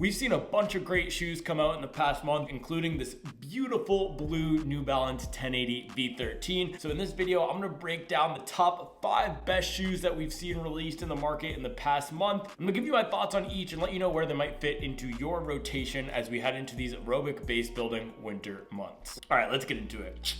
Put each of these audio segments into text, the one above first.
We've seen a bunch of great shoes come out in the past month, including this beautiful blue New Balance 1080 V13. So in this video, I'm gonna break down the top 5 best shoes that we've seen released in the market in the past month. I'm gonna give you my thoughts on each and let you know where they might fit into your rotation as we head into these aerobic base building winter months. All right, let's get into it.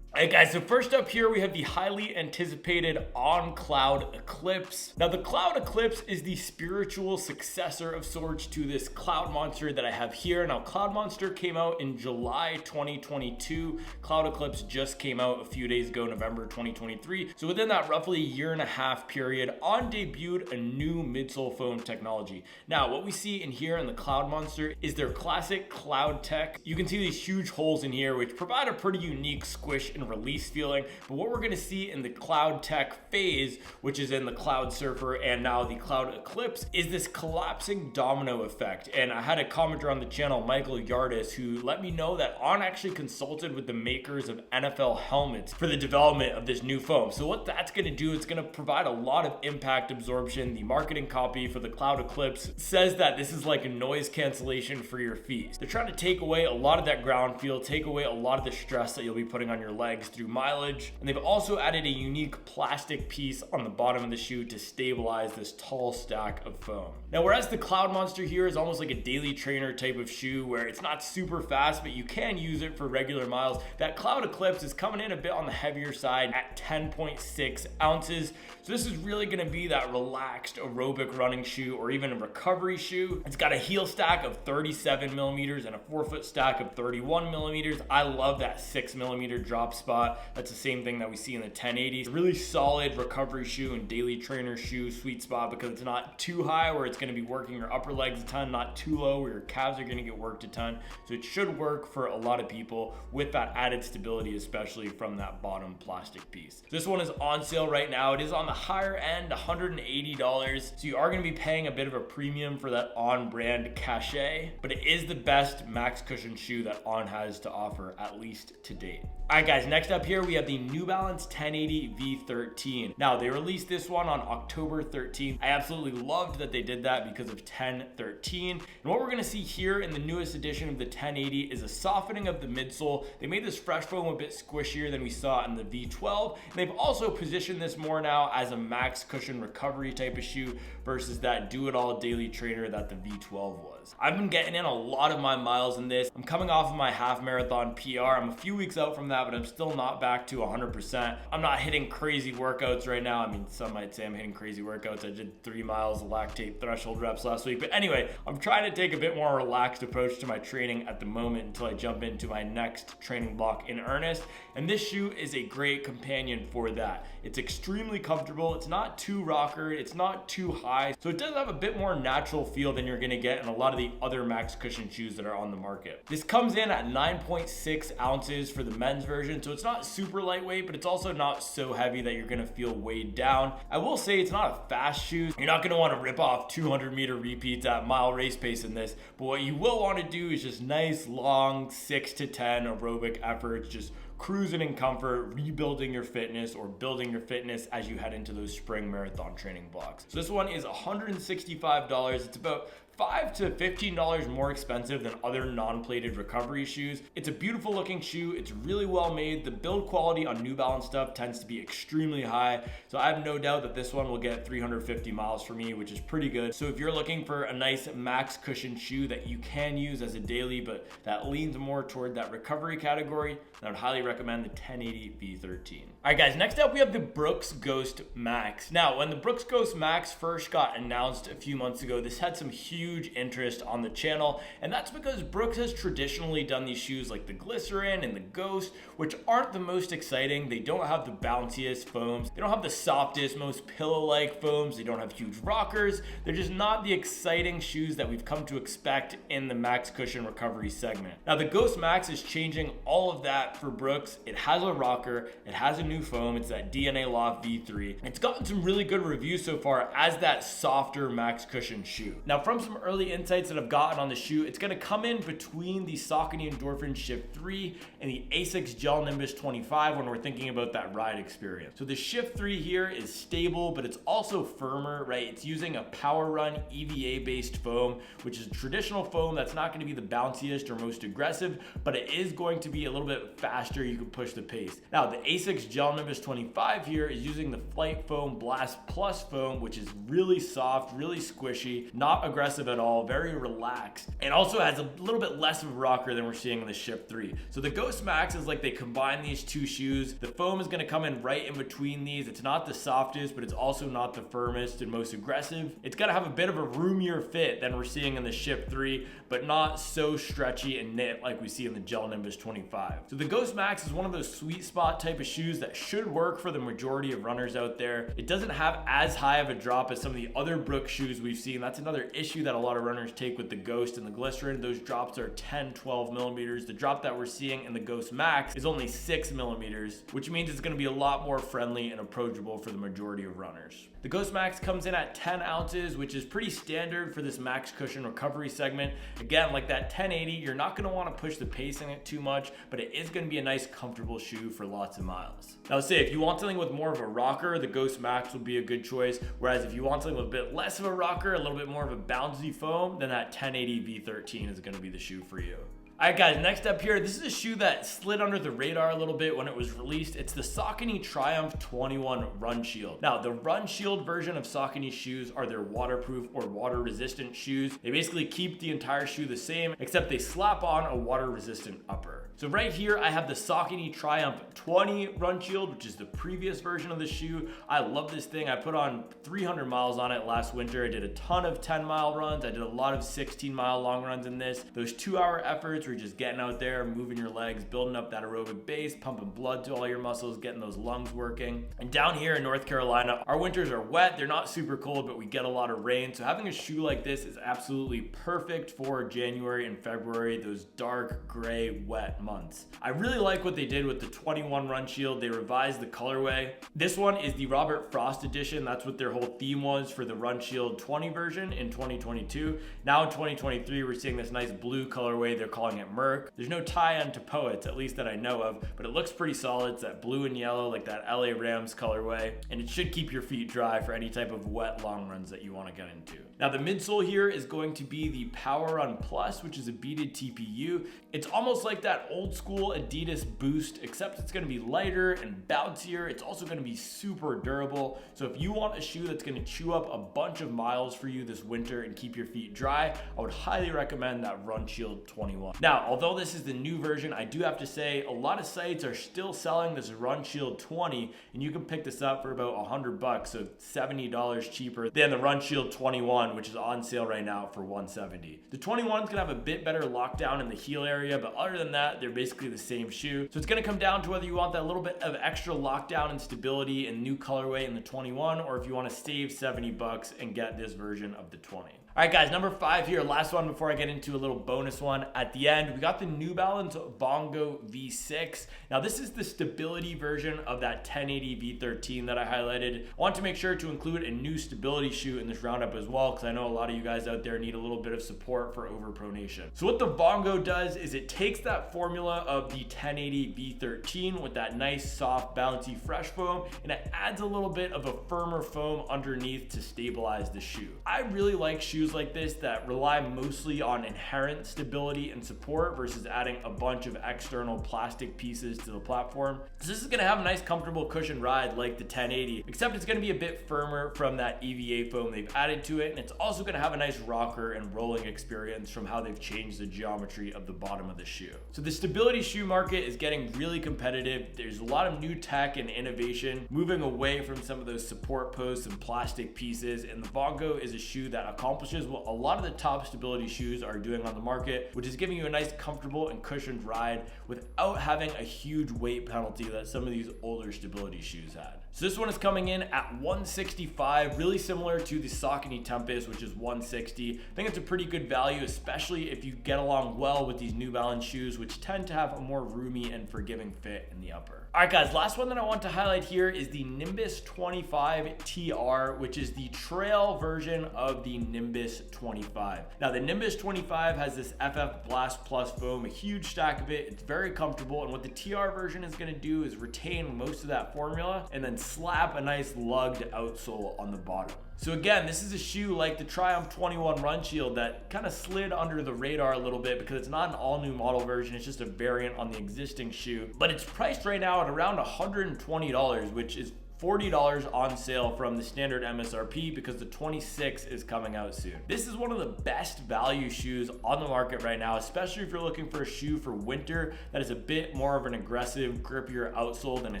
Alright guys, so first up here we have the highly anticipated on Cloudeclipse. Now the Cloudeclipse is the spiritual successor of sorts to this Cloud Monster that I have here. Now Cloud Monster came out in July 2022. Cloudeclipse just came out a few days ago, November 2023. So within that roughly year and a half period, On debuted a new midsole foam technology. Now what we see in here in the Cloud Monster is their classic Cloud Tech. You can see these huge holes in here which provide a pretty unique squish and release feeling, but what we're going to see in the Cloud Tech phase, which is in the Cloud Surfer and now the Cloudeclipse, is this collapsing domino effect. And I had a commenter on the channel, Michael Yardis, who let me know that On actually consulted with the makers of NFL helmets for the development of this new foam. So what that's going to do, it's going to provide a lot of impact absorption. The marketing copy for the Cloudeclipse says that this is like a noise cancellation for your feet. They're trying to take away a lot of that ground feel, take away a lot of the stress that you'll be putting on your legs through mileage, and they've also added a unique plastic piece on the bottom of the shoe to stabilize this tall stack of foam. Now whereas the Cloud Monster here is almost like a daily trainer type of shoe where it's not super fast but you can use it for regular miles, that Cloudeclipse is coming in a bit on the heavier side at 10.6 ounces. So this is really going to be that relaxed aerobic running shoe or even a recovery shoe. It's got a heel stack of 37 millimeters and a forefoot stack of 31 millimeters. I love that 6 millimeter drop spot. That's the same thing that we see in the 1080s. Really solid recovery shoe and daily trainer shoe sweet spot because it's not too high where it's going to be working your upper legs a ton, not too low where your calves are going to get worked a ton. So it should work for a lot of people with that added stability, especially from that bottom plastic piece. This one is on sale right now. It is on the higher end, $180. So you are going to be paying a bit of a premium for that On brand cachet, but it is the best max cushion shoe that On has to offer, at least to date. All right guys, next up here we have the New Balance 1080 V13. Now they released this one on October 13th. I absolutely loved that they did that because of 1013. And what we're gonna see here in the newest edition of the 1080 is a softening of the midsole. They made this fresh foam a bit squishier than we saw in the V12. And they've also positioned this more now as a max cushion recovery type of shoe versus that do-it-all daily trainer that the V12 was. I've been getting in a lot of my miles in this. I'm coming off of my half marathon PR. I'm a few weeks out from that, but I'm still not back to 100%. I'm not hitting crazy workouts right now. I mean, some might say I'm hitting crazy workouts. I did 3 miles of lactate threshold reps last week. But anyway, I'm trying to take a bit more relaxed approach to my training at the moment until I jump into my next training block in earnest. And this shoe is a great companion for that. It's extremely comfortable. It's not too rockered. It's not too high. So it does have a bit more natural feel than you're gonna get in a lot of the other max cushion shoes that are on the market. This comes in at 9.6 ounces for the men's version. So it's not super lightweight, but it's also not so heavy that you're gonna feel weighed down. I will say it's not a fast shoe. You're not gonna wanna rip off 200-meter repeats at mile race pace in this, but what you will wanna do is just nice, long 6 to 10 aerobic efforts, just cruising in comfort, rebuilding your fitness or building your fitness as you head into those spring marathon training blocks. So this one is $165. It's about $5 to $15 more expensive than other non-plated recovery shoes. It's a beautiful looking shoe. It's really well made. The build quality on New Balance stuff tends to be extremely high. So I have no doubt that this one will get 350 miles for me, which is pretty good. So if you're looking for a nice max cushion shoe that you can use as a daily, but that leans more toward that recovery category, then I would highly recommend the 1080 V13. All right guys, next up we have the Brooks Ghost Max. Now, when the Brooks Ghost Max first got announced a few months ago, this had some huge interest on the channel, and that's because Brooks has traditionally done these shoes like the Glycerin and the Ghost, which aren't the most exciting. They don't have the bounciest foams. They don't have the softest, most pillow-like foams. They don't have huge rockers. They're just not the exciting shoes that we've come to expect in the max cushion recovery segment. Now, the Ghost Max is changing all of that for Brooks looks. It has a rocker, it has a new foam, it's that DNA Loft V3. It's gotten some really good reviews so far as that softer max cushion shoe. Now from some early insights that I've gotten on the shoe, it's gonna come in between the Saucony Endorphin Shift 3 and the Asics Gel Nimbus 25 when we're thinking about that ride experience. So the Shift 3 here is stable, but it's also firmer, right? It's using a Power Run EVA based foam, which is a traditional foam that's not gonna be the bounciest or most aggressive, but it is going to be a little bit faster. You can push the pace. Now the Asics Gel Nimbus 25 here is using the Flight Foam Blast Plus foam, which is really soft, really squishy, not aggressive at all, very relaxed, and also has a little bit less of a rocker than we're seeing in the Shift 3. So the Ghost Max is like they combine these two shoes. The foam is gonna come in right in between these. It's not the softest, but it's also not the firmest and most aggressive. It's gonna have a bit of a roomier fit than we're seeing in the Shift 3, but not so stretchy and knit like we see in the Gel Nimbus 25. So the Ghost Max is one of those sweet spot type of shoes that should work for the majority of runners out there. It doesn't have as high of a drop as some of the other Brooks shoes we've seen. That's another issue that a lot of runners take with the Ghost and the Glycerin. Those drops are 10, 12 millimeters. The drop that we're seeing in the Ghost Max is only 6 millimeters, which means it's gonna be a lot more friendly and approachable for the majority of runners. The Ghost Max comes in at 10 ounces, which is pretty standard for this max cushion recovery segment. Again, like that 1080, you're not gonna wanna push the pace in it too much, but it is gonna be a nice comfortable shoe for lots of miles. Now say if you want something with more of a rocker, the Ghost Max will be a good choice. Whereas if you want something with a bit less of a rocker, a little bit more of a bouncy foam, then that 1080 V13 is gonna be the shoe for you. All right guys, next up here, this is a shoe that slid under the radar a little bit when it was released. It's the Saucony Triumph 21 Runshield. Now the Runshield version of Saucony shoes are their waterproof or water resistant shoes. They basically keep the entire shoe the same, except they slap on a water resistant upper. So right here, I have the Saucony Triumph 20 Runshield, which is the previous version of the shoe. I love this thing. I put on 300 miles on it last winter. I did a ton of 10-mile runs. I did a lot of 16-mile long runs in this. Those 2-hour efforts were just getting out there, moving your legs, building up that aerobic base, pumping blood to all your muscles, getting those lungs working. And down here in North Carolina, our winters are wet. They're not super cold, but we get a lot of rain. So having a shoe like this is absolutely perfect for January and February, those dark, gray, wet months. I really like what they did with the 21 Runshield. They revised the colorway. This one is the Robert Frost edition. That's what their whole theme was for the Runshield 20 version in 2022. Now in 2023, we're seeing this nice blue colorway. They're calling it Merc. There's no tie-in to Poets, at least that I know of, but it looks pretty solid. It's that blue and yellow, like that LA Rams colorway, and it should keep your feet dry for any type of wet long runs that you want to get into. Now the midsole here is going to be the Power Run Plus, which is a beaded TPU. It's almost like that old school Adidas Boost, except it's going to be lighter and bouncier. It's also going to be super durable. So if you want a shoe that's going to chew up a bunch of miles for you this winter and keep your feet dry, I would highly recommend that Runshield 21. Now, although this is the new version, I do have to say a lot of sites are still selling this Runshield 20, and you can pick this up for about $100, so $70 cheaper than the Runshield 21, which is on sale right now for $170. The 21 is going to have a bit better lockdown in the heel area, but other than that, they're basically the same shoe. So it's going to come down to whether you want that little bit of extra lockdown and stability and new colorway in the 21, or if you want to save $70 and get this version of the 20. All right, guys, number 5 here, last one before I get into a little bonus one at the end. We got the New Balance Vongo V6. Now, this is the stability version of that 1080 V13 that I highlighted. I want to make sure to include a new stability shoe in this roundup as well, because I know a lot of you guys out there need a little bit of support for overpronation. So what the Vongo does is it takes that formula of the 1080 V13 with that nice, soft, bouncy, fresh foam, and it adds a little bit of a firmer foam underneath to stabilize the shoe. I really like shoes like this that rely mostly on inherent stability and support versus adding a bunch of external plastic pieces to the platform. So this is going to have a nice comfortable cushion ride like the 1080, except it's going to be a bit firmer from that EVA foam they've added to it, and it's also going to have a nice rocker and rolling experience from how they've changed the geometry of the bottom of the shoe. So the stability shoe market is getting really competitive. There's a lot of new tech and innovation moving away from some of those support posts and plastic pieces, and the Vongo is a shoe that accomplishes what a lot of the top stability shoes are doing on the market, which is giving you a nice comfortable and cushioned ride without having a huge weight penalty that some of these older stability shoes had. So this one is coming in at $165, really similar to the Saucony Tempest, which is $160. I think it's a pretty good value, especially if you get along well with these New Balance shoes, which tend to have a more roomy and forgiving fit in the upper. All right, guys, last one that I want to highlight here is the Nimbus 25 TR, which is the trail version of the Nimbus 25. Now, the Nimbus 25 has this FF Blast Plus foam, a huge stack of it. It's very comfortable, and what the TR version is going to do is retain most of that formula and then slap a nice lugged outsole on the bottom. So again, this is a shoe like the Triumph 21 Runshield that kind of slid under the radar a little bit because it's not an all new model version, it's just a variant on the existing shoe. But it's priced right now at around $120, which is $40 on sale from the standard MSRP because the 26 is coming out soon. This is one of the best value shoes on the market right now, especially if you're looking for a shoe for winter that is a bit more of an aggressive, grippier outsole than a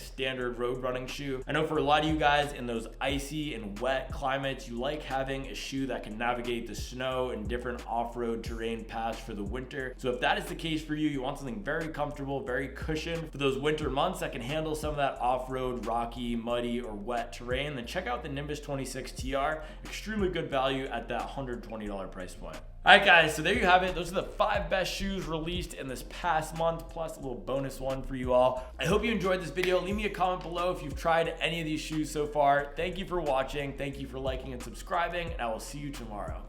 standard road running shoe. I know for a lot of you guys in those icy and wet climates, you like having a shoe that can navigate the snow and different off-road terrain paths for the winter. So if that is the case for you, you want something very comfortable, very cushioned for those winter months that can handle some of that off-road, rocky, muddy, or wet terrain, then check out the Nimbus 26 TR. Extremely good value at that $120 price point. All right, guys, so there you have it. Those are the 5 best shoes released in this past month, plus a little bonus one for you all. I hope you enjoyed this video. Leave me a comment below if you've tried any of these shoes so far. Thank you for watching. Thank you for liking and subscribing, and I will see you tomorrow.